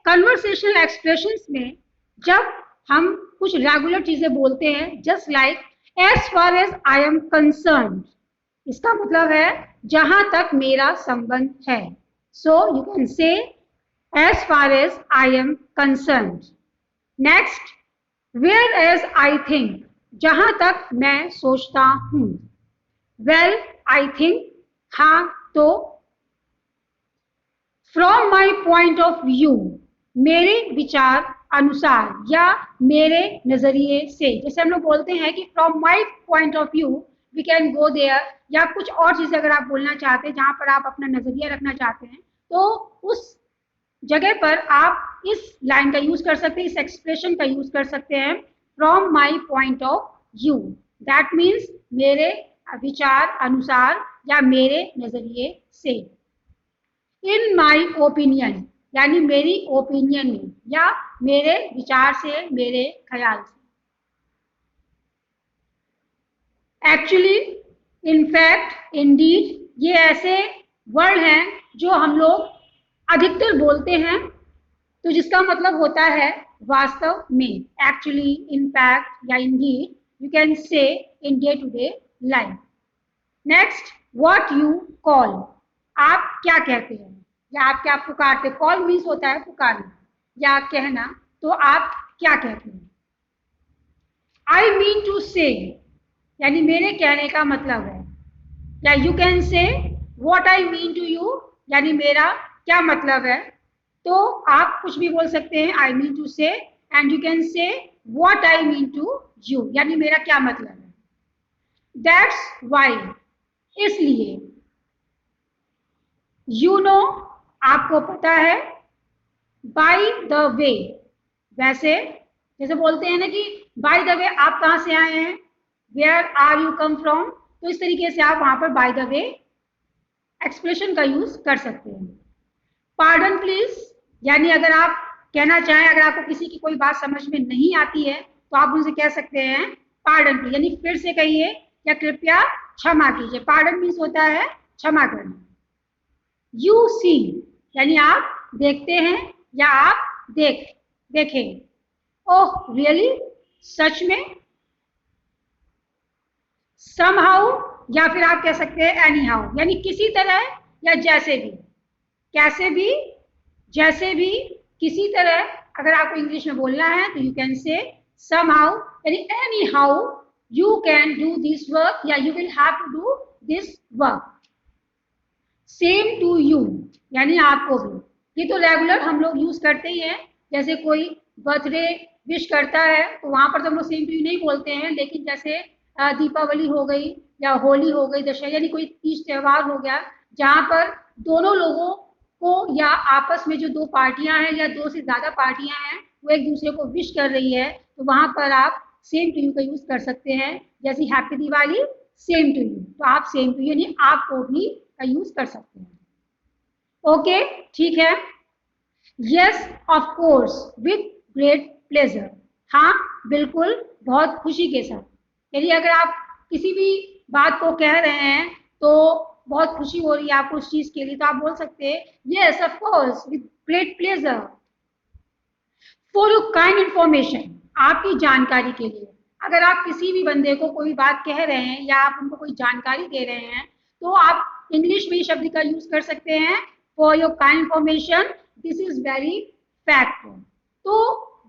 Conversational expressions में जब हम कुछ रेगुलर चीजें बोलते हैं, just like as far as I am concerned, इसका मतलब है जहां तक मेरा संबंध है. So you can say as far as I am concerned. Next, whereas I think, जहां तक मैं सोचता हूं. वेल आई थिंक, हाँ तो. From my point of view, मेरे विचार अनुसार या मेरे नजरिए से. जैसे हम लोग बोलते हैं कि from my point of view we can go there, या कुछ और चीजें अगर आप बोलना चाहते हैं जहां पर आप अपना नजरिया रखना चाहते हैं, तो उस जगह पर आप इस लाइन का यूज कर सकते हैं, इस एक्सप्रेशन का यूज कर सकते हैं, from my point of view. That means मेरे विचार अनुसार या मेरे नजरिए से. इन माई ओपिनियन, यानी मेरी ओपिनियन में या मेरे विचार से, मेरे ख्याल से. एक्चुअली, इनफैक्ट, इंडीड, ये ऐसे वर्ड हैं जो हम लोग अधिकतर बोलते हैं, तो जिसका मतलब होता है वास्तव में. एक्चुअली, इनफैक्ट या indeed you can say in day to day life. Next, what you call, आप क्या कहते हैं या आप क्या पुकारते. कॉल मीन्स होता है पुकारना या कहना, तो आप क्या कहते हैं. आई मीन टू से, यानी मेरे कहने का मतलब है. या you can say what I mean to you, यानी मेरा क्या मतलब है. तो आप कुछ भी बोल सकते हैं, I mean to say, and you can say what I mean to you, यानी मेरा क्या मतलब है. दैट्स वाई, इसलिए. यू नो, आपको पता है. बाय द वे, वैसे जैसे बोलते हैं ना कि बाय द वे आप कहां से आए हैं, where are you come from, तो इस तरीके से आप वहां पर बाय द वे एक्सप्रेशन का यूज कर सकते हैं. पार्डन प्लीज, यानी अगर आप कहना चाहें, अगर आपको किसी की कोई बात समझ में नहीं आती है तो आप उनसे कह सकते हैं पार्डन प्लीज, यानी फिर से कहिए या कृपया क्षमा कीजिए. पार्डन मीन्स होता है क्षमा करना. यू सी, यानी आप देखते हैं या आप देखें. ओह रियली, सच में. समहाउ, या फिर आप कह सकते हैं एनी हाउ, यानी किसी तरह या जैसे भी. कैसे भी, जैसे भी, किसी तरह. अगर आपको इंग्लिश में बोलना है तो यू कैन से समहाउ, यानी anyhow you can do this work, या you will have to do this work. Same to you, यानी आपको भी. ये तो रेगुलर हम लोग यूज करते ही हैं. जैसे कोई बर्थडे विश करता है तो वहां पर तो हम लोग सेम टू यू नहीं बोलते हैं, लेकिन जैसे दीपावली हो गई या होली हो गई, दशहरा, यानी कोई तीज त्योहार हो गया जहां पर दोनों लोगों को या आपस में जो दो पार्टियां हैं या दो से ज्यादा पार्टियां हैं वो एक दूसरे को विश कर रही है, तो वहां पर आप सेम टू यू का यूज कर सकते हैं. जैसे happy Diwali, same to you, तो आप सेम टू यू यानी आपको भी का यूज कर सकते हैं. ओके, ठीक है. Yes of course, with great pleasure, हाँ बिल्कुल, बहुत खुशी के साथ. यदि अगर आप किसी भी बात को कह रहे हैं तो बहुत खुशी हो रही है आपको उस चीज के लिए, तो आप बोल सकते हैं yes of course with great pleasure. For your kind information, आपकी जानकारी के लिए. अगर आप किसी भी बंदे को कोई बात कह रहे हैं या आप उनको कोई जानकारी दे रहे हैं तो आप इंग्लिश में शब्द का यूज कर सकते हैं, for your kind information, this is very fact. तो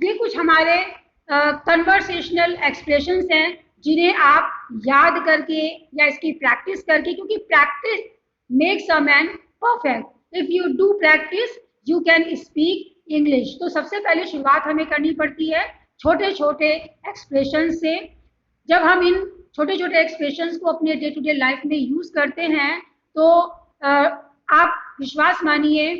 ये कुछ हमारे कन्वर्सेशनल एक्सप्रेशंस हैं जिन्हें आप याद करके या इसकी प्रैक्टिस करके, क्योंकि practice makes a man perfect. If you do practice you can speak English. तो सबसे पहले शुरुआत हमें करनी पड़ती है छोटे छोटे एक्सप्रेशन से. जब हम इन छोटे छोटे एक्सप्रेशंस को अपने डे टू डे लाइफ में यूज करते हैं तो आप विश्वास मानिए,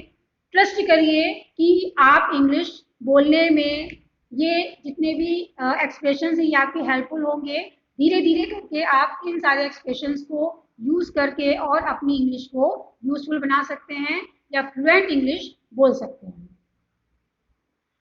ट्रस्ट करिए कि आप इंग्लिश बोलने में ये जितने भी एक्सप्रेशंस हैं ये आपके हेल्पफुल होंगे. धीरे धीरे करके आप इन सारे एक्सप्रेशंस को यूज करके और अपनी इंग्लिश को यूजफुल बना सकते हैं या फ्लुएंट इंग्लिश बोल सकते हैं.